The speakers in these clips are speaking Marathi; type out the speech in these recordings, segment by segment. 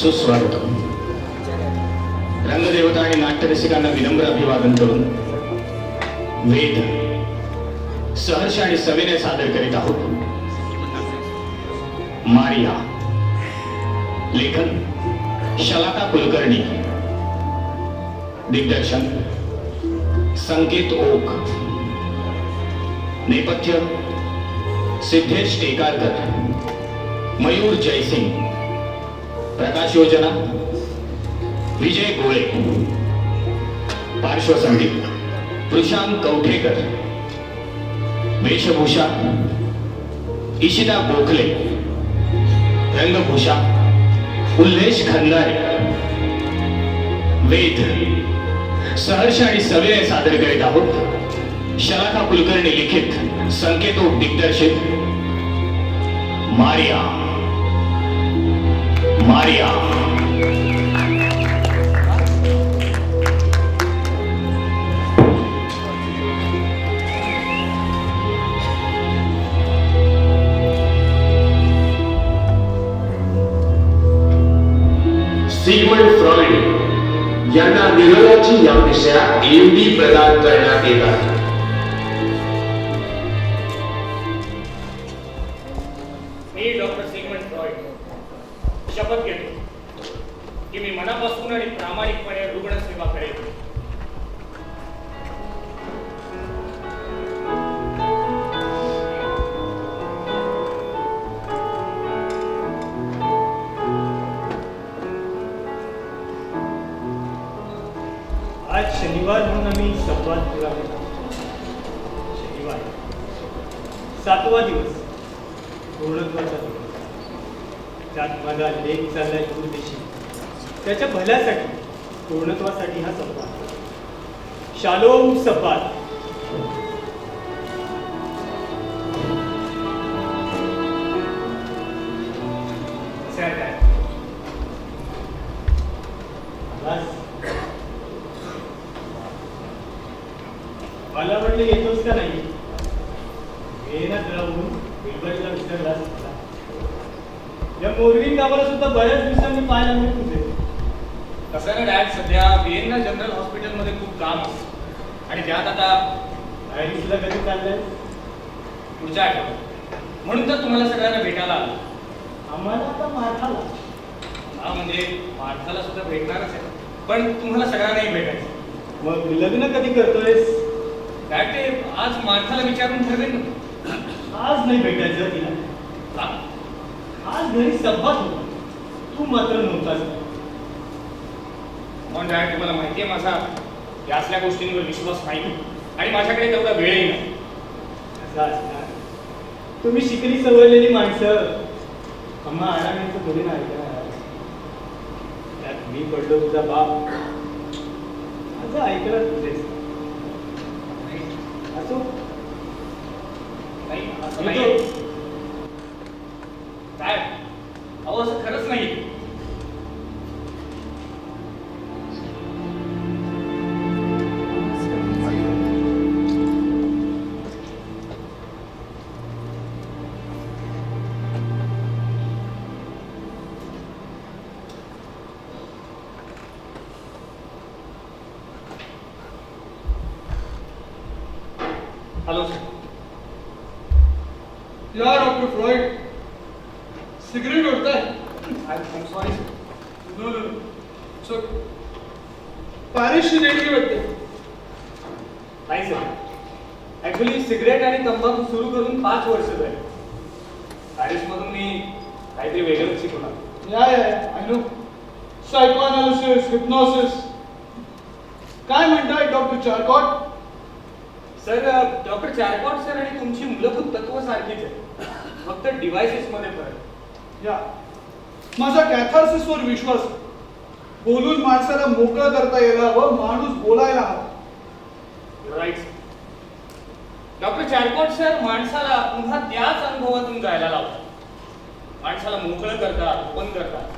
सुस्वागतम. रंगदेवता आणि नाट्यरसिकांना विनम्र अभिवादन करून वेद सहर्ष आणि सविनय सादर करीत आहोत. मारिया. लेखन शलाका कुलकर्णी. दिग्दर्शन संकेत ओक. नेपथ्य सिद्धेश टेकारकर, मयूर जयसिंग. प्रकाश योजना विजय गोळे. पार्श्वसंगीत प्रशांत कवठेकर. वेशभूषा इशिता गोखले. रंगभूषा उल्लेश खंदारे. वेद सहर्ष आणि सविनय सादर करीत आहोत. शलाका कुलकर्णी लिखित, संकेतो दिग्दर्शित मारिया. मारिया. सिगमंड फ्रॉइड यांना निरोगाची या विषयात एम.डी. प्रदान करण्यात येत आहे. मी डॉक्टर सिगमंड फ्रॉइड शपथ घेतो की मी मनापासून आणि प्रामाणिकपणे रुग्णसेवा करेन. आज शनिवार म्हणून आम्ही संवाद केला होता. शनिवार 7वा दिवस, पूर्णत्वाचा दिवस. त्यात माझा लेख चाललाय दूरदेशी. त्याच्या भल्यासाठी, पूर्णत्वासाठी हा संवाद. शालोम सब्बात. मला म्हटलं येतोच का नाही. मेहनत राहून बिलबरीला विसरला असता. या मोरविंग गावाला सुद्धा बऱ्याच दिवसांनी पाहायला मिळत होते. कसं ना डॅड, सध्या व्हिएन्ना जनरल हॉस्पिटलमध्ये खूप काम असतं आणि त्यात आता पॅरिसला कधी चाललंय? पुढच्या आठवड्यात. म्हणून तर तुम्हाला सगळ्यांना भेटायला आलो. आम्हाला आता मारखाला. हा म्हणजे माणसाला सुद्धा भेटणारच आहे, पण तुम्हाला सगळ्यांनाही भेटायचं. मग लग्न कधी करतोयस? डॅड, ते आज माणसाला विचारून ठरवेन ना. आज नाही भेटायचं तिला. का? आज घरी संवाद होता, तू मात्र नव्हतास. म्हणून डॅड, तुम्हाला माहिती आहे माझा या असल्या गोष्टींवर विश्वास नाही आणि माझ्याकडे तेवढा वेळही नाही. असं असणार. तुम्ही शिकली सवरलेली माणसं आम्हा आरामाचं थोडी ना ऐकणार. त्यात मी पडलो तुझा बाप. माझं ऐकलं तुझेच. असो, नाही असं नाही काय. अहो, असं खरंच नाही. Hello sir. या डॉक्टर फ्रॉइड, सिगरेट ओढताय? I sorry sir. No no so पॅरिसची देणगी वाटते. नाही सर, ॲक्च्युली सिगरेट आणि तंबाखू सुरू करून 5 वर्ष झाली. पॅरिसमधून मी काहीतरी वेगळंच शिकवणार. या आय नो. सायकोअनालिसिस, हिप्नॉसिस. काय म्हणताय doctor Charcot? Sir, doctor Charcot sir आणि तुमची मूलभूत तत्व सारखीच आहे, फक्त डिव्हायसेस मध्ये फरक. या माझा कॅथार्सिसवर विश्वास. बोलून माणसाला मोकळं करता यायला हवं, माणूस बोलायला हवा. राईट. डॉक्टर चारकॉट सर माणसाला पुन्हा त्याच अनुभवातून जायला लावतात. माणसाला मोकळं करतात, ओपन करतात.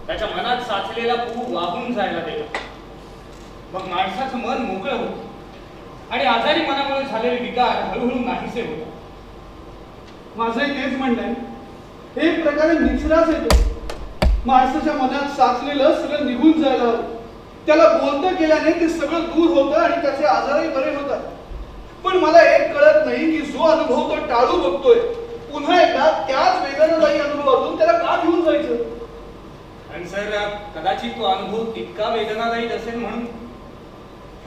त्याच्या मनात साचलेला पूर वाहून जायला देतात. मग माणसाचं मन मोकळं होतं आणि आजारी मनामुळे झालेले विकार हळूहळू नाहीसे होतात. माझंही तेच म्हणणं आहे. एक प्रकारे निचराच येतो. माणसाच्या मनात साचलेलं सगळं निघून जायला हवं. त्याला बोलतं केल्याने ते सगळं दूर होतं आणि त्याचे आजारही बरे होतात. पण मला एक कळत नाही की जो अनुभव तो टाळू बघतोय, पुन्हा एकदा त्याच वेदनादायी अनुभवातून त्याला का घेऊन जायचं? आणि सर कदाचित तो अनुभव तितका वेदनादायी असेल म्हणून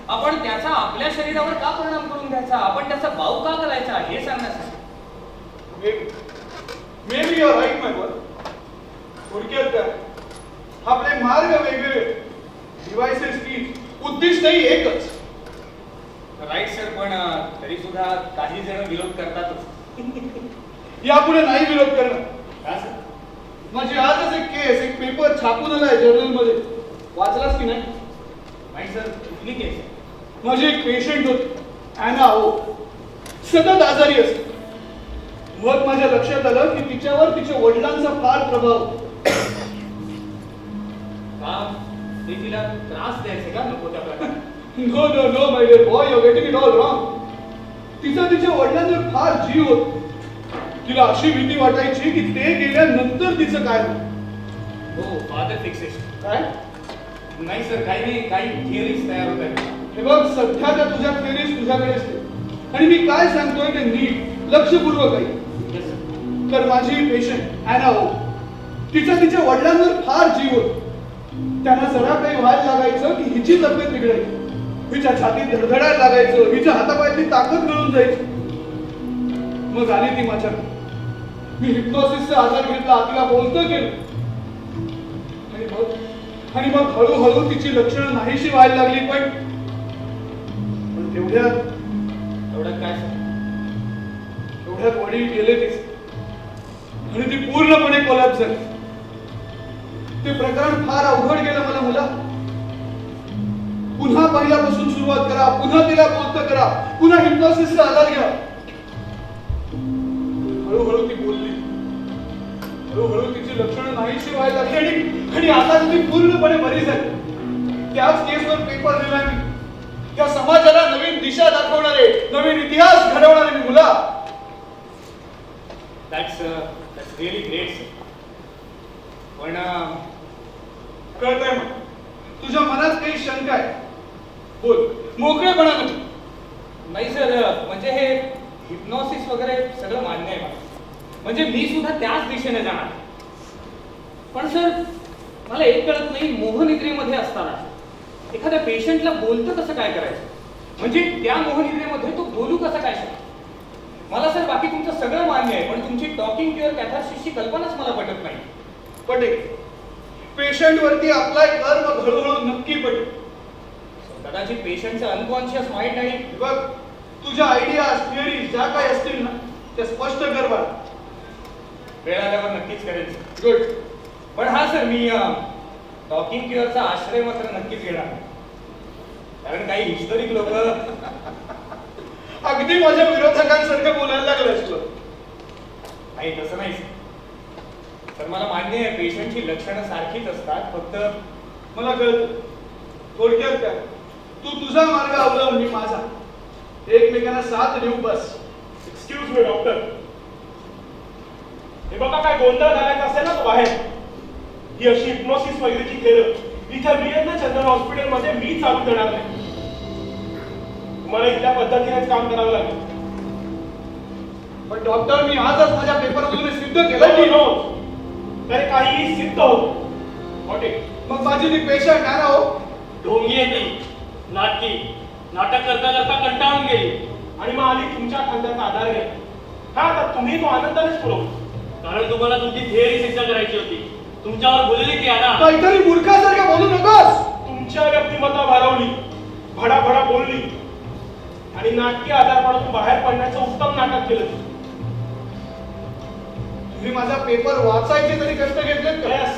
आपण त्याचा आपल्या शरीरावर का परिणाम करून घ्यायचा, आपण त्याचा भाव का करायचा हे सांगण्यासाठी. Maybe you're right my boy. थोडक्यात काय, आपले मार्ग वेगळे, डिव्हाइसेस की उद्दिष्टही एकच. राईट सर, पण तरी सुद्धा काही जण विरोध करतातच. यापुढे नाही विरोध करणं. का सर? माझी आजच एक केस, एक पेपर छापून आलाय जर्नल मध्ये. वाचलास की नाही? नाही सर, कुठली केस आहे? माझी एक पेशंट होती, ॲना ओ. सतत आजारी असते. मग माझ्या लक्षात आलं की तिच्यावर तिच्या वडिलांचा फार प्रभाव होता. का ते तिला त्रास द्यायचे का नको त्या प्रकारे? No no no my dear boy, you are getting it all wrong. तिचा तिच्या वडिलांवर फार जीव होता. तिला अशी भीती वाटायची की ते गेल्यानंतर तिचं काय होईल. हो, फादर फिक्सेशन. काय? नाही सर, काही नाही, काही थिअरीज तयार होत आहेत. हे बघ, सध्या त्या तुझ्या थिअरीज तुझ्याकडे असते आणि मी काय सांगतोय ते नीट लक्षपूर्वक आहे. Yes, sir. तर माझी पेशंट ॲना हो, तिचा तिच्या वडिलांवर फार जीव होता. त्यांना जरा काही व्हायला लागायचं की हिची तब्येत बिघडायची, हिच्या छातीत धडधडायला लागायचं, हिच्या हातापायातली ताकद मिळून जायची. मग आली ती माझ्याकडे. मी हिप्नोसिसचा आधार घेतला, तिला बोलतं केलं आणि मग हळूहळू तिची लक्षणं नाहीशी व्हायला लागली. पण तेवढ्यात एवढं काय सर? एवढ्यात वडील गेले तिचे आणि ती पूर्णपणे कोलॅप्स झाली. ते प्रकरण फार अवघड गेलं मला. मुला पुन्हा पहिल्यापासून सुरुवात करा, पुन्हा तिला बोलतं करा, पुन्हा हिप्नोसिसचा आधार घ्या. हळूहळू ती बोलली, हळूहळू तिची लक्षणं नाहीशी व्हायला लागली आणि आता ती पूर्णपणे बरी झाली. त्याच केसवर पेपर लिहिला मी. त्या समाजाला नवीन दिशा दाखवणारे, नवीन इतिहास घडवणारे मी. मुला That's really great, sir. पण कळतंय मग तुझ्या मनात काही शंका आहे? बोल मोकळेपणाने. नाही सर, म्हणजे हे हिप्नॉसिस वगैरे सगळं मान्य आहे मला. म्हणजे मी सुद्धा त्याच दिशेने जाणार. पण सर, मला एक कळत नाही, मोहनिद्रेमध्ये असताना एखाद्या पेशंटला बोलतं कसं काय करायचं? म्हणजे त्या मोहनिद्रेमध्ये तो बोलू कसा काय शकतो? मला सर बाकी तुमचं सगळं मान्य आहे, पण तुमची टॉकिंग क्युअर कॅथार्सिसची कल्पनाच मला पटत नाही. पटेल, पेशंट वरती अप्लाय कर, मग हळूहळू नक्की पटेल. कदाचित पेशंटचं अनकॉन्शियस माइंड आणि बघ, तुझ्या आयडियाज थिअरी ज्या काही असतील ना त्या स्पष्ट कर बाळा. वेळ आल्यावर नक्कीच करेल. गुड. पण हा सर, मी टॉकिंग क्युअरचा आश्रय मात्र नक्कीच घेणार, कारण काही हिस्टोरिक लोक अगदी माझ्या विरोधकांसारखं बोलायला लागलं तुला. नाही तसं नाही तर मला मान्य आहे, पेशंटची लक्षणं सारखीच असतात, फक्त मला कळत. थोडक्यात काय, तू तुझा मार्ग अवलंब, मी माझा. एकमेकांना साथ देऊ बस. एक्सक्यूज मी डॉक्टर, हे बघा काय गोंधळ घालायचा असेल ना तो बाहेर. ही अशी हिप्नोसिस वगैरेची खेळ इथे वीरेंद्र चंद्रन हॉस्पिटलमध्ये मी चालू करणार नाही. तुम्हाला इथल्या पद्धतीनेच काम करावं लागेल. पण डॉक्टर, मी आजच माझ्या पेपरमधून सिद्ध केलं नो की नो, तरी काही सिद्ध होत. हॉटेल मग माझी ती पेशंट आहे ना हो, ढोंगी आहे ती, नाटकी. नाटक करता करता कंटाळून गेली आणि मग आली तुमच्या खांद्याचा आधार घ्या. हा, तर तुम्ही तो आनंदानेच पुरवू, कारण तुम्हाला तुमची थिअरी सिद्ध करायची होती. तुमच्यावर बोलली ती ना, काहीतरी मूर्खासारखं बोलू नकोस. तुमच्या व्यक्तिमत्व भारावली, भडाभडा बोलली आणि नाटकी आजारपणातून बाहेर पडण्याचं उत्तम नाटक केलं. तुम्ही माझा पेपर वाचायचे तरी कष्ट घेतलेत का? Yes,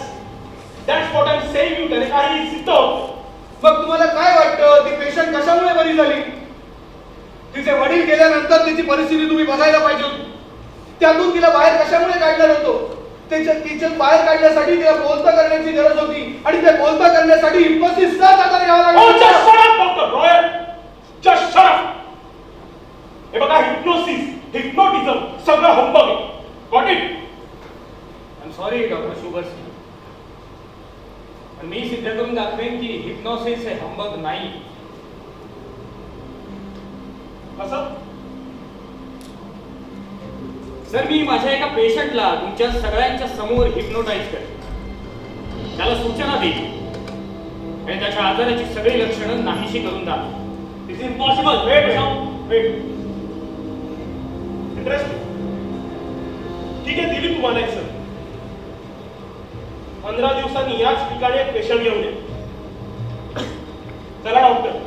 that's what I'm saying you. त्याने काही सिद्ध होतं. मग तुम्हाला काय वाटतं, ती पेशंट कशामुळे बरी झाली? तिचे वडील गेल्यानंतर तिची परिस्थिती तुम्ही बघायला पाहिजे होती. त्यातून तिला बाहेर कशामुळे काढलं नव्हतं? तिच्या बाहेर काढण्यासाठी तिला बोलता करण्याची गरज होती आणि ते बोलता करण्यासाठी हिप्नोसिसचाच आधार घ्यावा Oh, just लागला. shut up, Dr. Royal. Just shut up. हे बघा, हिप्नोसिस, हिप्नोटिझम सगळं हंबग आहे. Got it? I am sorry doctor शुभर्स, तर मी सिद्ध करून दाखवेन की हिप्नॉसिस हे हंबग नाही. कसं? सर, मी माझ्या एका पेशंटला तुमच्या सगळ्यांच्या समोर हिप्नोटाईज करते, त्याला सूचना देईल आणि त्याच्या आजाराची सगळी लक्षणं नाहीशी करून दाखवते. It's impossible. Wait wait. Interesting. ठीक आहे, दिली तुम्हाला एक सर. 15 दिवसांनी याच ठिकाणी एक पेशंट घेऊन ये. चला डॉक्टर.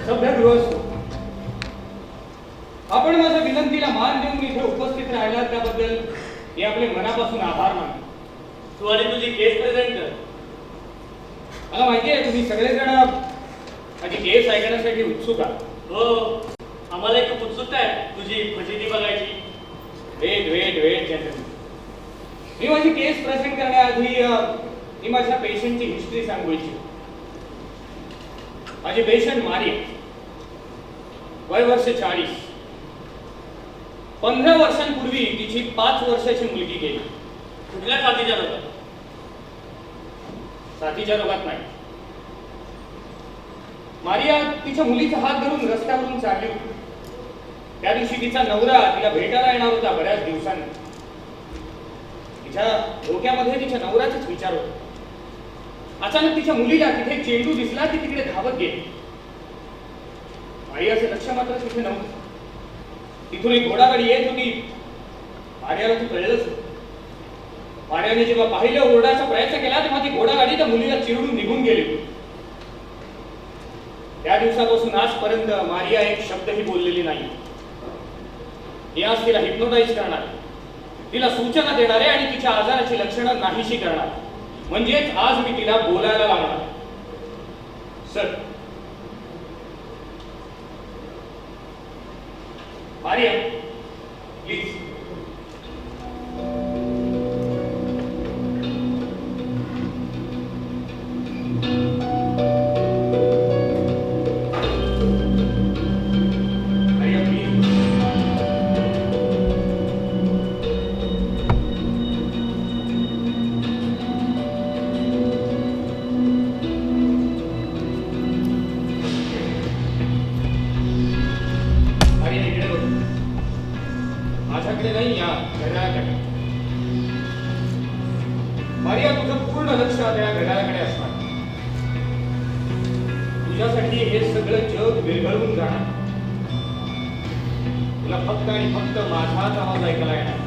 सभ्य गृहस्थ, आपण माझ्या विनंतीला मान देऊन इथे उपस्थित राहिलात त्याबद्दल मी आपले मनापासून आभार मानतो. तू आणि तुझी केस प्रेझेंट कर. मला माहिती आहे तुम्ही सगळेजण माझी केस ऐकण्यासाठी उत्सुक आहात. हो, आम्हाला एक उत्सुकता आहे तुझी फजिती बघायची. वेट जनरल, मी माझी केस प्रेझेंट करण्याआधी मी माझ्या पेशंटची हिस्ट्री सांगू इच्छितो. माझी पेशंट मारिया, वय वर्ष 40. 15 वर्षांपूर्वी तिची 5 वर्षाची मुलगी गेली. कुठल्या साथीच्या रोगात? साथीच्या रोगात नाही. मारिया तिच्या मुलीचा हात धरून रस्त्यावरून चालली होती. त्या दिवशी तिचा नवरा तिला भेटायला येणार होता बऱ्याच दिवसांनी. तिच्या डोक्यामध्ये तिच्या नवऱ्याचाच विचार होता. अचानक तिच्या मुलीला तिथे एक चेंडू दिसला, ती तिकडे धावत गेली. मारियाचे लक्ष मात्र तिथे नव्हतं. तिथून एक घोडागाडी येत होती. मारियाला ती कळलंच नाही. मारियाने जेव्हा पाहिलं, ओरडायचा प्रयत्न केला, तेव्हा ती घोडागाडी त्या मुलीला चिरडून निघून गेली. त्या दिवसापासून आजपर्यंत मारिया एक शब्दही बोललेली नाही. मी आज तिला हिप्नोटाईज करणार, तिला सूचना देणारे आणि तिच्या आजाराची लक्षणं नाहीशी करणार. म्हणजेच आज मी तिला बोलायला लावणार. Sir, Maria please. Maria please. Maria इकडे बघ. माझ्याकडे नाही, या घड्याळाकडे. मारिया, तुझं पूर्ण लक्ष त्या घड्याळाकडे असणार. तुझ्यासाठी हे सगळं जग विरघळून जाणार. तुला फक्त आणि फक्त माझाच आवाज ऐकायला येणार.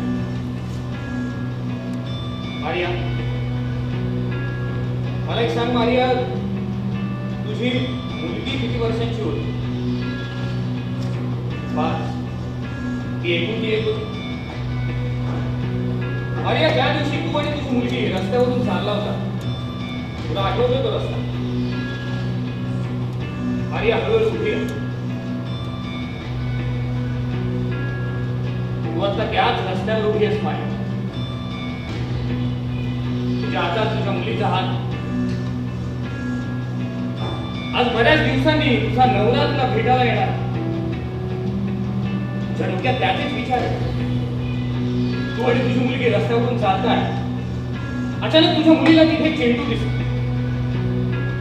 मारिया, मला एक सांग मारिया, तुझी मुलगी किती वर्षांची होती? 5. ती एकूण येत होती. मारिया, त्या दिवशी तू आणि तुझी मुलगी रस्त्यावरून चालला होता, तुला आठवतोय तो रस्ता? मारिया, हळूहळू उभी राहा. तू आता त्याच रस्त्यावर उभी आहेस मारिया. तुझ्या हातात तुझ्या मुलीचा हात. आज बऱ्याच दिवसांनी तुझा नवरा तुला भेटायला येणार. तुझ्या डोक्यात त्याचेच विचार आहेत. तू आणि तुझी मुलगी रस्त्यावरून चालताय. अचानक तुझ्या मुलीला तिथे एक चेंडू दिसतो.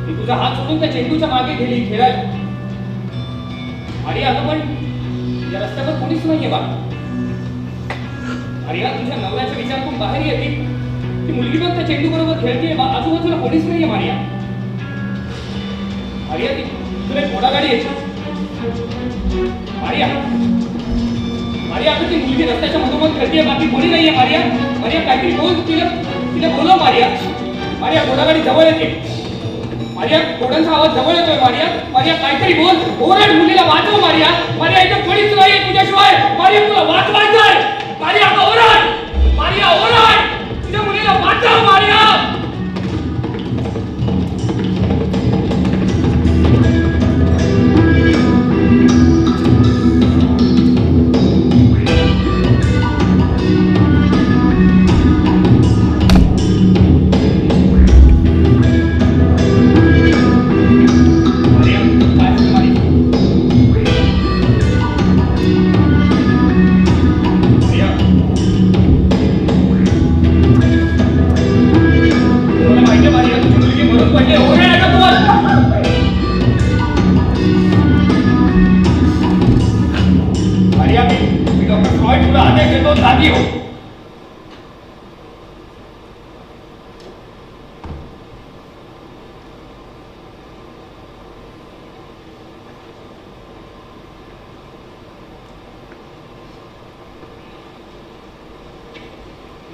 ती तुझा हात सोडून त्या चेंडूच्या मागे गेली खेळायला. मारिया, अगं पण या रस्त्यावर कोणीच नाहीये बा. मारिया, तुझ्या नवऱ्याच्या विचारातून बाहेर येते. ती मुलगी बघ त्या चेंडू बरोबर खेळते. आजूबाजूला कोणीच नाहीये मारिया. मारिया, ती तुला एक घोडागाडी यायची. मारिया, मारिया, आता ती मुलगी रस्त्याच्या मधोमध खेळते, बाकी कोणी नाहीये. मारिया, मारिया, काहीतरी बोल. तिला बोलव मारिया. मारिया घोडागाडी जवळ येते. मारिया घोड्यांचा आवाज जवळ येतोय. मारिया मारिया काहीतरी बोल, ओरड, मुलीला वाचव. मारिया मारिया इथं कोणीच नाही तुझ्याशिवाय. मारिया तुला वाचवायचंय. मारिया ओरड, मारिया ओरड, तुझ्या मुलीला वाचव. मारिया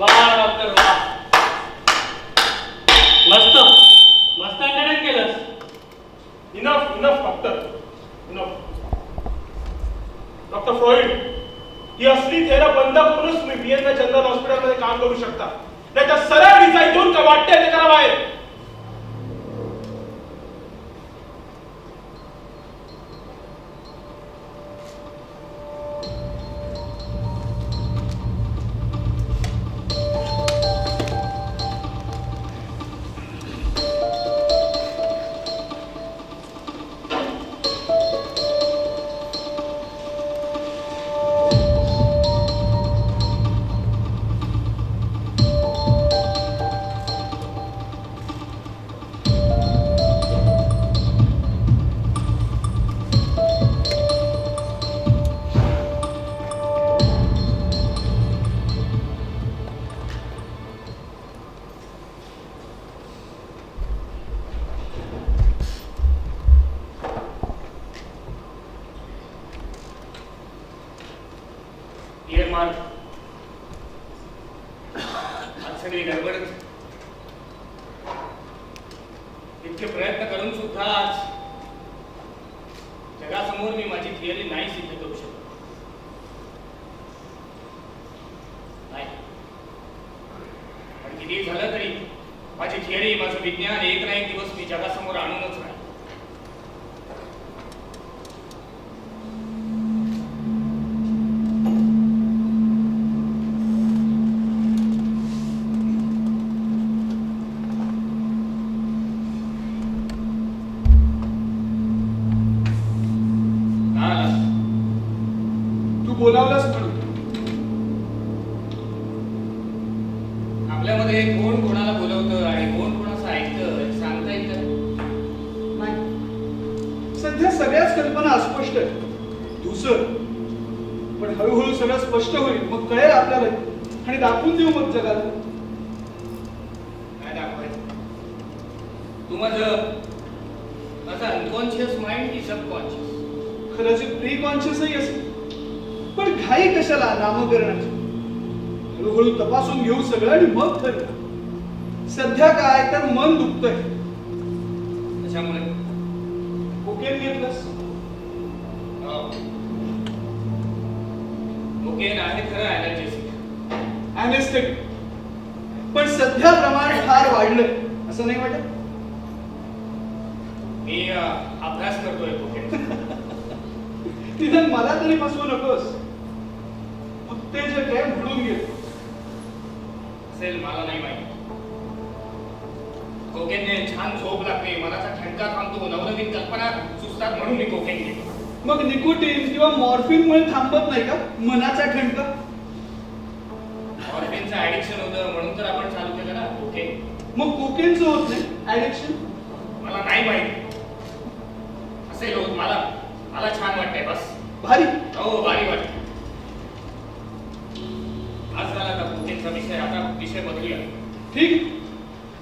वाह डॉक्टर वाह, मस्त मस्त अटेंड केलंस. Enough enough doctor, enough. Doctor Freud, ही असली थेरं बंद करूनच तुम्ही व्हिएन्ना जनरल हॉस्पिटलमध्ये काम करू शकता. त्याच्या सरळ डिझाईन देऊन का वाटते ते करा बाहेर. आज सगळी गडबडच. इतके प्रयत्न करून सुद्धा आज जगासमोर मी माझी थिअरी नाही सिद्ध करू शकतो. नाही, पण किती झालं तरी माझी थिअरी, माझं विज्ञान एक ना एक दिवस मी जगासमोर आणूनच नाही. बोलावलंच म्हणून. आपल्यामध्ये कोण कोणाला बोलवतं आणि कोण कोणाचं ऐकतं सांगता येतं नाही. सध्या सगळ्याच कल्पना अस्पष्ट आहेत. दुसरं पण हळूहळू सगळं स्पष्ट होईल, मग कळेल आपल्याला आणि दाखवून देऊ मग जगाला. काय दाखवायचं? तू माझं अनकॉन्शियस माइंड की सबकॉन्शियस? कदाचित प्री कॉन्शियसही असेल, पण घाई कशाला नामकरणाची? हळूहळू तपासून घेऊ सगळं आणि मग ठरवू. सध्या काय तर मन दुखतंय. त्याच्यामुळे कोकेन घेतलंस? कोकेन आहे खरं ॲनर्जेसिक, ॲनेस्थेटिक, पण सध्या प्रमाण फार वाढलंय असं नाही वाटत? मी अभ्यास करतोय कोकेनचा. निदान मला तरी फसवू नकोस. उत्तेजक आहे म्हणून गेलो असेल, मला नाही माहिती. कोकेनने छान झोप लागते, मनाचा ठणका थांबतो, नवनवीन कल्पना सुचतात म्हणून मी कोकेन घेतो. मग निकोटीन किंवा मॉर्फिनमुळे थांबत नाही का मनाचा ठणका? मॉर्फिनचं ऍडिक्शन होतं म्हणून तर आपण चालू केलं ना कोकेन. मग कोकेनचं होत नाही ऍडिक्शन? मला नाही माहिती. असेल होत. मला छान वाटतंय बस. भारी. हो, भारी वाटतं. आज झाला का कोकेनचा विषय, आता विषय बदलूया. ठीक,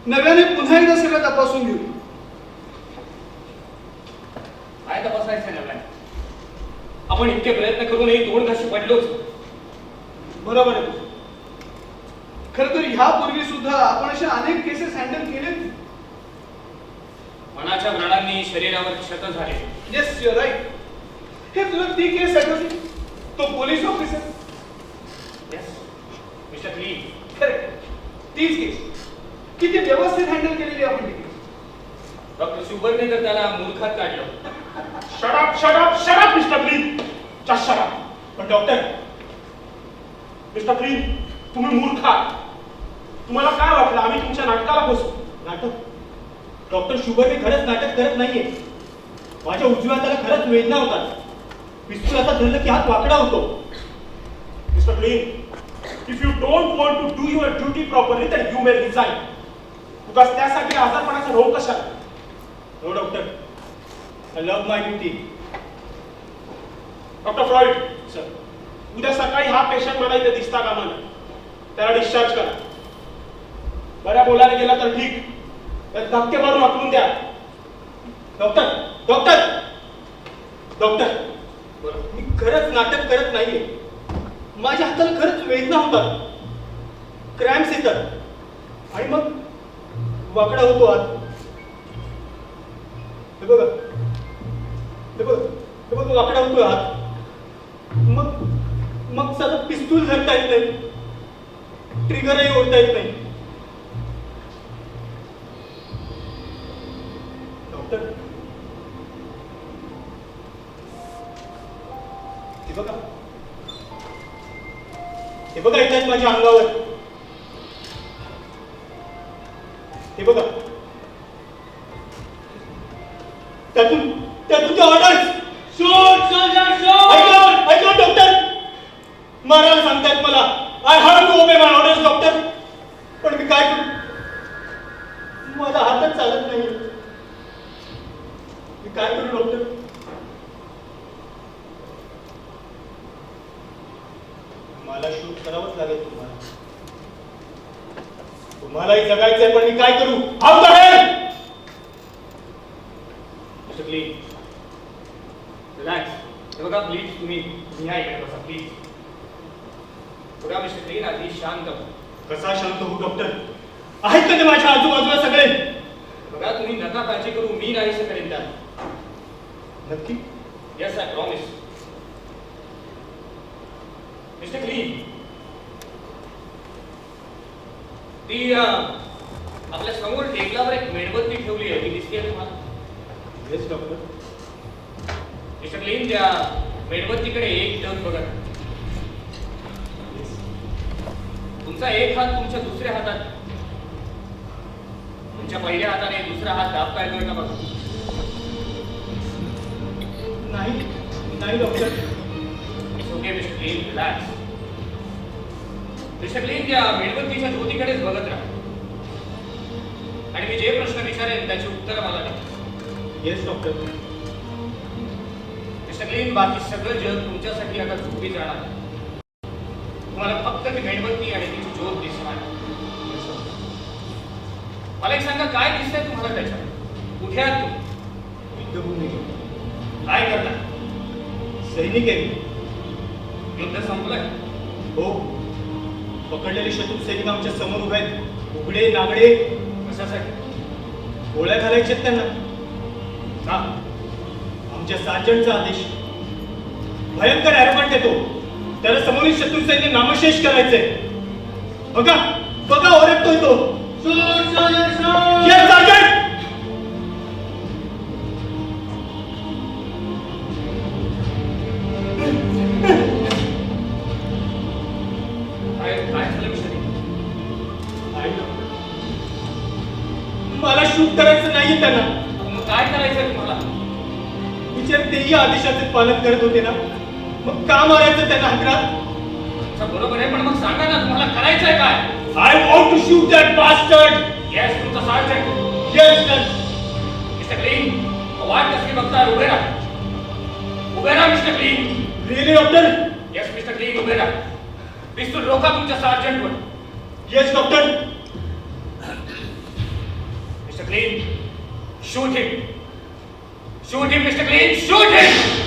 नव्याने पुन्हा एकदा सगळं तपासून घेऊ. काय तपासायचं नव्याने? आपण इतके प्रयत्न करूनही 2 घाशी पडलोच. बरोबर आहे. खर तर ह्यापूर्वी सुद्धा आपण अशा अनेक केसेस हँडल केलेत. मनाच्या व्रणांनी शरीरावर क्षत झाले. Yes your right. हे तुला ती केस आठवली, तो police officer. Yes mister Clean. Correct, तीच केस. किती व्यवस्थित हँडल केलेली आपण ती केस. डॉक्टर शुभरने तर त्याला मूर्खात काढलं. Shut up mister clean. Just shut up. पण डॉक्टर, मिस्टर क्लीन, तुम्ही मूर्ख आहात. तुम्हाला काय वाटलं आम्ही तुमच्या नाटकाला बसू? नाटक? डॉक्टर शुभर हे खरंच नाटक करत नाहीये. माझ्या उजव्या हाताला खरंच वेदना होतात. पिस्तूल आता धरलं की हात वाकडा होतो. Mister Clean, if you don't want to do your duty properly तर यू मे रिझाइन. उगाच त्यासाठी आजारपणाचा रोग कशाला? No doctor, I love my duty. Doctor Freud, sir. उद्या सकाळी हा पेशंट मला इथे दिसता कामा नये. त्याला डिस्चार्ज करा. बऱ्या बोलायला गेला तर ठीक, तर धक्के मारून हाकलून द्या. डॉक्टर, डॉक्टर, डॉक्टर, मी खरंच नाटक करत नाहीये. माझ्या हाताला खरंच वेदना होतात, क्रॅम्प्स येतात आणि मग वाकडा होतो हात. हे बघा, हे बघा, हे बघा, वाकडा होतो हात. मग मग साधा पिस्तूल धरता येत नाही, ट्रिगरही ओढता येत नाही. डॉक्टर, हे बघा, हे बघा, येतात माझ्या अंगावर. हे बघा, त्यातून त्यातून ते ऑर्डर्स. ऐका डॉक्टर, मारायला सांगतायत मला. I have to obey my orders doctor. पण मी काय करू? माझा हातच चालत नाही. मी काय करू डॉक्टर? मला शूट करावंच लागेल तुम्हाला. तुम्हालाही जगायचंय, पण मी काय करू? How the hell? Mister clean, relax. हे बघा प्लीज, तुम्ही न्याय करा बसा प्लीज. बघा मिस्टर क्लीन, आधी शांत व्हा. कसा शांत होऊ डॉक्टर? आहेत का ते माझ्या आजूबाजूला सगळे? बघा तुम्ही नका काळजी करू, मी नाहीसं करेन त्याला. नक्की? Yes, I promise. Mister clean, ती आपल्या समोर टेबलावर एक मेणबत्ती ठेवली आहे, ती दिसते तुम्हाला? Yes doctor. मिस्टर क्लीन, त्या मेणबत्तीकडे एक टक बघा. तुमचा एक हात तुमच्या दुसऱ्या हातात, तुमच्या पहिल्या हाताने दुसरा हात दाबता येतोय का बघा. नाही नाही doctor. It's okay mister clean, relax. Mister clean, त्या मेणबत्तीच्या ज्योतीकडेच बघत राहा आणि मी जे प्रश्न विचारेन त्याची उत्तर मला द्या. Yes doctor. मिस्टर क्लीन, बाकी सगळं जग तुमच्यासाठी आता झोपी जाणार. तुम्हाला फक्त ती मेणबत्ती आणि तिची ज्योत दिसणार. मला एक सांगा, काय दिसतंय तुम्हाला त्याच्यात? कुठे आहात तुम्ही? युद्धभूमी. काय करता? सैनिक आहे. युद्ध संपलंय? हो. पकडलेले शत्रू सैनिक आमच्या समोर उभे आहेत. उघडे नागडे. कशासाठी? गोळ्या घालायच्यात त्यांना. का? आमच्या सार्जंटचा आदेश. भयंकर ॲरोगंट येतो. त्याला समोरील शत्रू सैन्य नामशेष करायचंय. बघा बघा, ओरडतोय तो. Yes, Sergeant! काय झालं मिस्टर? मला शूट करायचं नाहीये त्यांना. मग काय करायचं तुम्हाला? विचार तेही आदेशाचे पालन करत होते ना, मग का मारायचं त्यांना हकरात? बरोबर आहे, पण मग सांगा ना तुम्हाला करायचंय काय? I want to shoot that bastard. Yes, तुमचा sergeant. Yes sir. Mister Clean, वाट कसली बघताय? उभे राहा. उभे राहा mister Clean. Really doctor? Yes mister Clean, उभे राहा. पिस्तूल रोखा तुमच्या सार्जंटवर. Yes doctor. Mister Clean, shoot him. Shoot him mister Clean, shoot him.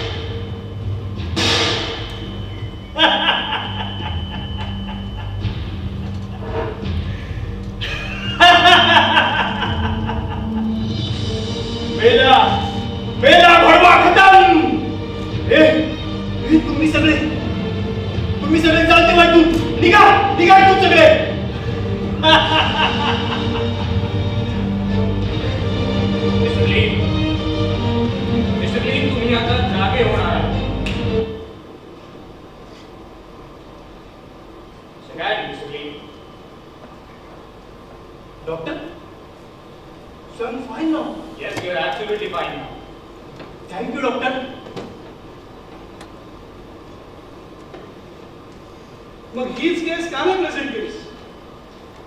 तुम्ही सगळे चालते वाटून निघा निघा तू सगळे मिस्टर ली, तुम्ही आता जागे होणार आहात. सगळ्यात mister Lee. Doctor son fine नाव Yes, you are absolutely fine now. Thank you doctor मग हीच केस का नाही प्रेझेंट केलीस?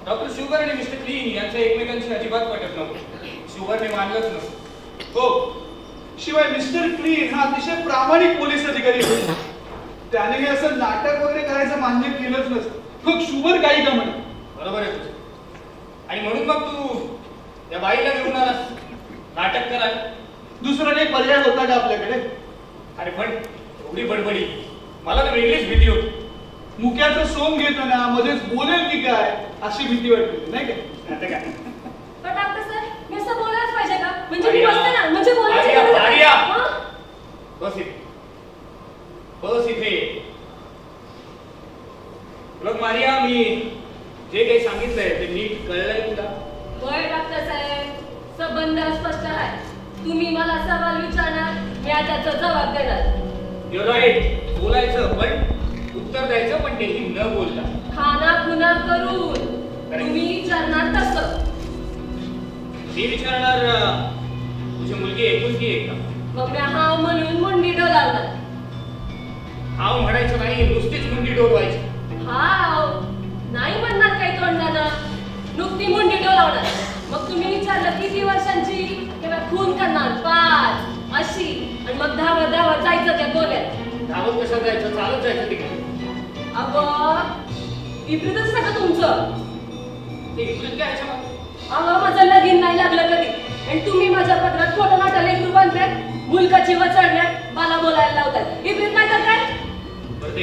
डॉक्टर शुगर आणि मिस्टर क्लीन यांचं एकमेकांशी अजिबात पटत नव्हतं. शुगरने मानलंच नव्हतं. हो, शिवाय मिस्टर क्लीन हा अतिशय प्रामाणिक पोलीस अधिकारी होता. त्याने हे असं नाटक वगैरे करायचं मान्य केलंच नसतं. मग शुगर काही का म्हणे. बरोबर आहे तुझं. आणि म्हणून मग तू त्या बाईला घेऊन आलास नाटक करायला. दुसरा काही पर्याय होता का आपल्याकडे? अरे पण एवढी बडबडी, मला तर वेगळीच भीती होती. मुक्याचं सोंग घेताना मध्येच बोलेल की काय अशी भीती वाटते नाही का? आता काय पण डॉक्टर सर, मी असं बोलायलाच पाहिजे का? म्हणजे मी आर्या, बसते ना, म्हणजे बोलायची आर्या, गरज नाही. आर्या. हं? बस इथे, बस इथे. बघ मारिया, मी जे काही सांगितलंय ते नीट कळलंय तुला? होय डॉक्टर साहेब, संबंध स्पष्ट आहे. तुम्ही मला सवाल विचारणार, मी त्याचा जबाब देणार. You're right. बोलायचं पण उत्तर द्यायचं, पण तेही न बोलता. खाना खुना करून तुम्ही विचारणार तसं. मी विचारणार, तुझी मुलगी एकुलती आहे का? मग मी हाव म्हणून मुंडी डोलावणार. हाव म्हणायचं नाही, नुसतीच मुंडी डोलवायची. हाव नाही म्हणणार काही तोंडानं, नुकती मुंडी डोलावणार. मग तुम्ही विचारलं किती वर्षांची, तेव्हा खून करणार 5 अशी, आणि मग धावत धावत जायचं त्या गोल्यात. धावत कसं जायचं, चालत जायचं तिकडे. विपरीतच सगळं तुमचं. ते इकडे काय ह्याच्या मागे? माझं लगीन नाही लागलं कधी, आणि तुम्ही माझ्या पत्रात खोटं नाटक लेकरू बांधताय, मुलकाची वचडण्यात मला बोलायला लावतात. विपरीत नाही तर काय? बरं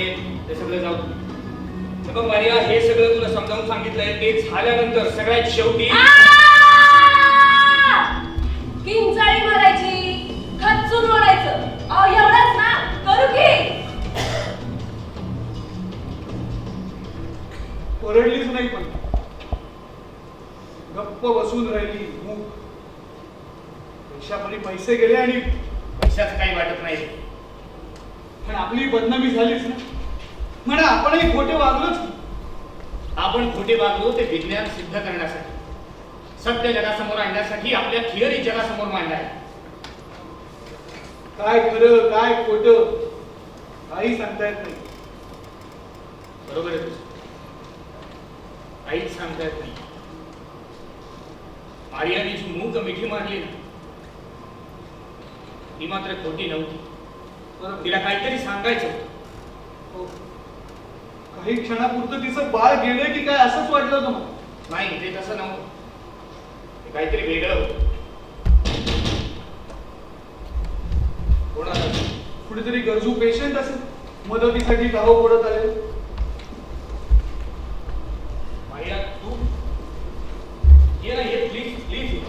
ते सगळं जाऊ. हे बघ मारिया, हे सगळं तुला समजावून सांगितलंय. ते झाल्यानंतर सगळ्यात शेवटी किंचाळी मारायची, खचून ओढायचं. एवढंच ना, करू की? ओरडलीच नाही पण गप्प बसून राहिली मूक. पैशापरी पैसे गेले आणि पैशाचं काही वाटत नाही. पण आपली बदनामी झालीच ना. म्हणा आपणही खोटे वागलोच. आपण खोटे वागलो ते विज्ञान सिद्ध करण्यासाठी, सत्य जगासमोर आणण्यासाठी, आपल्या थिअरी जगासमोर मांडणार. काय खरं काय खोटं काही सांगता येत नाही. बरोबर आहे तुझं, काहीच सांगता येत नाही. मारियाने जी मूक मिठी मारली ना, ती मात्र खोटी नव्हती. तिला काहीतरी सांगायचं होतं. हो. काही क्षणापुरतं तिचं बाळ गेलं की काय असंच वाटलं होतं मला. नाही, ते तसं नव्हतं. ते काहीतरी वेगळं होतं. कोणाला? कुठेतरी गरजू पेशंट असेल, मदतीसाठी धाव पडत आले. मारिया, तू ये ना, ये प्लीज प्लीज.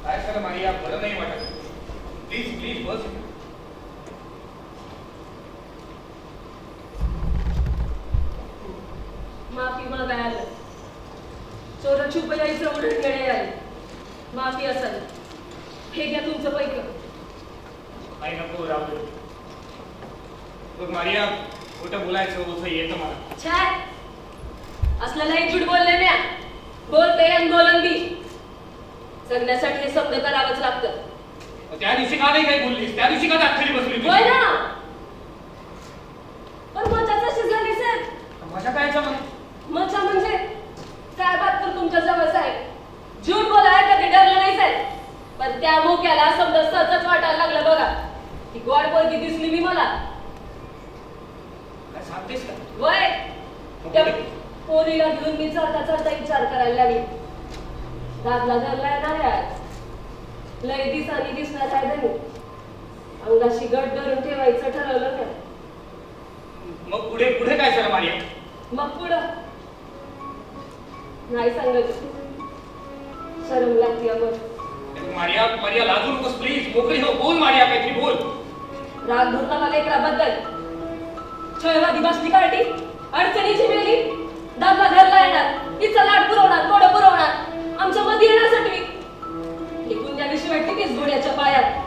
काय झालं मारिया, बरं नाही वाटत? प्लीज प्लीज बस. माफी मागायला आलं. चोर छुप यायचं उलट कडे आले. माफी असाल. हे घ्या तुमचं पैक. काही नको राहू दे. बघ मारिया, खोटं बोलायचं होतं येतं मला. छाय असलेला एकजूट बोलले म्या. बोलते आणि बोलन बी. जगण्यासाठी हे शब्द करावंच लागतं. त्या दिवशी का नाही काही बोललीस? त्या दिवशी का दाखली बसली होय तुझी? ना. पण मजा कशी झाली सर? मजा काय याच्यामध्ये? मजा म्हणजे काय बात तर तुमच्या जवळ साहेब. झूट बोलाय कधी डरलं नाही साहेब. पण त्या मोक्याला शब्द सहजच वाटायला लागलं बघा. ती गोड पोरगी दिसली मी मला. काय सांगतेस का? वय त्या पोरीला घेऊन मी चालता चालता विचार करायला लागली. दादला धरला येणार आहे. लय दिसानी दिसणार आहे धनी. अंगाशी गट धरून ठेवायचं ठरवलं ना. मग पुढे पुढे काय झालं मारिया? मग पुढं नाही सांगायचं. शरम लागते अगं. मारिया, मारिया लाजू नकोस प्लीज. मोकळी हो, बोल मारिया, काहीतरी बोल. राग धरून मला लेकराबद्दल. छळवादी बसली काढली अडचणीची मेली दाबला घरला येणार तिचा लाट पुरवणार थोडं पुरवणार आमच्या मध्ये येण्यासाठी एकूण त्या दिवशी वाटते तीच घोड्याच्या पायात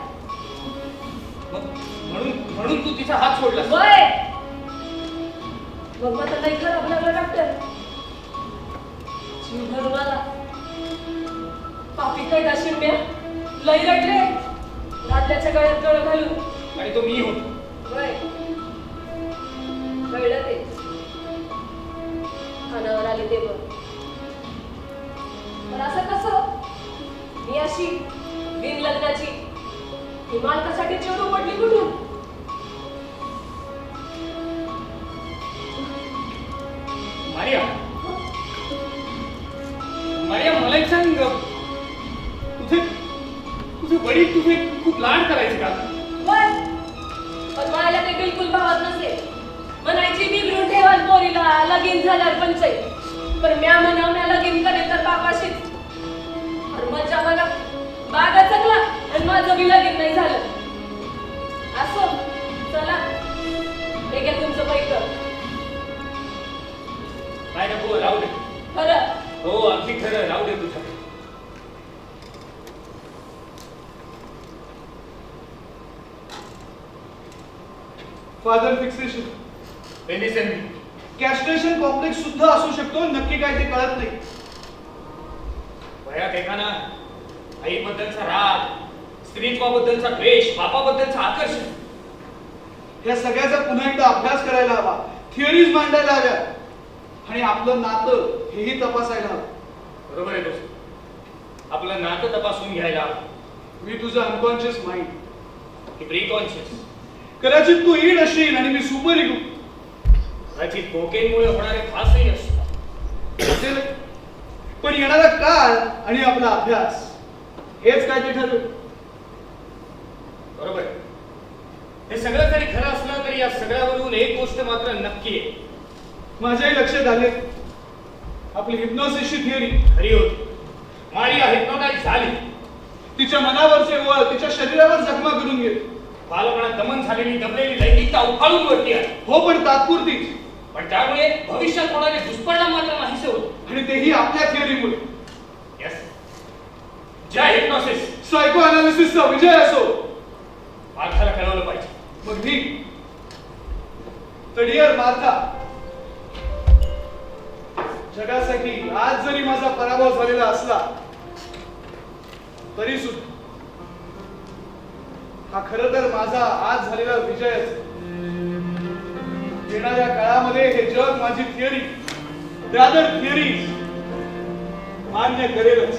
म्हणून तू तिचा हात सोडला वय मग आता लई खराब लागला डॉक्टर जीव धरून आला पापी कैदा शिंब्या लई रडले रात्याच्या गळ्यात गळ घालून आणि तो मी होतो वय कळलं ते कानावर आले ते बघ पण असं कसं मी अशी बिन लग्नाची ही मालकासाठी चिडू पडली कुठून मारिया मारिया मला एक सांग तुझे वडील तुझे खूप लाड करायचे का वय पण मला ते बिलकुल भावत नसे म्हणायची बिघडून ठेवाल पोरीला लगीन झाल्यावर पंचायत पण म्या म्हणावण्या लगीन करेल तर बापाशीच मजा बघा बागा चकला आणि माझं बी लगीन नाही झालं असो चला हे घ्या तुमचं पैक काय नको राहू दे खरं हो अगदी खरं राहू दे तुझं फादर फिक्सेशन पेनिसेंट कॅस्ट्रेशन कॉम्प्लेक्स सुद्धा असू शकतो नक्की काय ते कळत नाही वयात एकाना आईबद्दलचा राग स्त्रीत्वाबद्दलचा द्वेष बापाबद्दलचं आकर्षण या सगळ्याचा पुन्हा एकदा अभ्यास करायला हवा थिअरीज मांडायला हव्या आणि आपलं नातं हेही तपासायला हवं बरोबर आहे दोस्त आपलं नातं तपासून घ्यायला मी तुझं अनकॉन्शियस माइंड की प्रीकॉन्शियस कदाचित तू ईड असशील आणि मी सुपर इगो कदाचित कोकेनमुळे होणारे फासही असतात असेल पण येणारा काळ आणि आपला अभ्यास हेच काय ते ठरवेल बरोबर आहे. हे सगळं जरी खरं असलं तरी या सगळ्यावरून एक गोष्ट मात्र नक्की आहे माझ्याही लक्षात आले आपली हिप्नोसिसची थिअरी खरी होती मारिया हिप्नोटाईज झाली तिच्या मनावरचे वळ तिच्या शरीरावर जखमा करून गेले बालपणात दमन झालेली दबलेली लैंगिकता उफाळून वरती आहे हो पण तात्पुरतीच पण त्यामुळे भविष्यात होणारे दुष्परिणाम मात्र नाहीसे होत आणि तेही आपल्या थिअरीमुळे यस जय हिप्नोसिस सायको अनालिसिसचा विजय असो मार्थाला कळवलं पाहिजे मग मी डिअर मार्था जगासाठी आज जरी माझा पराभव झालेला असला तरी सुद्धा हा खरं तर माझा आज झालेला विजयच येणाऱ्या काळामध्ये हे जग माझी थिअरी रादर थिअरी मान्य करेलच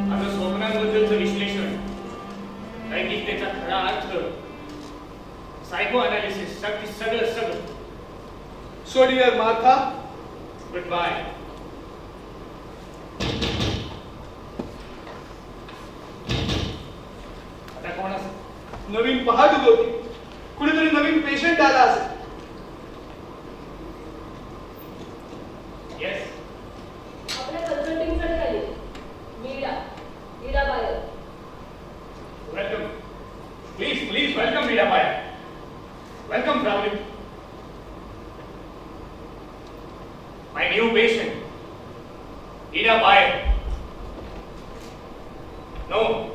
आता स्वप्नांबद्दलचं विश्लेषण लैंगिकतेचा खरा अर्थ सायको अनालिसिस सगळं so dear Martha goodbye आता कोण असं नवीन पहाट उगवती कुणीतरी नवीन पेशंट आला असेल येस आपल्या कन्सल्टिंगकडे आले मीरा बायर welcome please welcome Meera Bai welcome travelling my new patient Ida Bayer no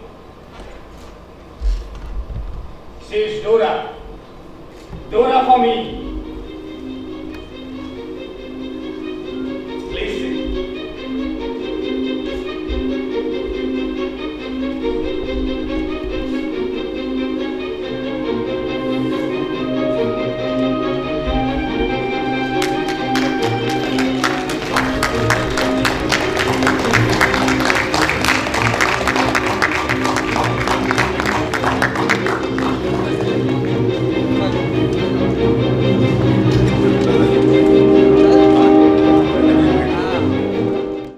she is Dora for me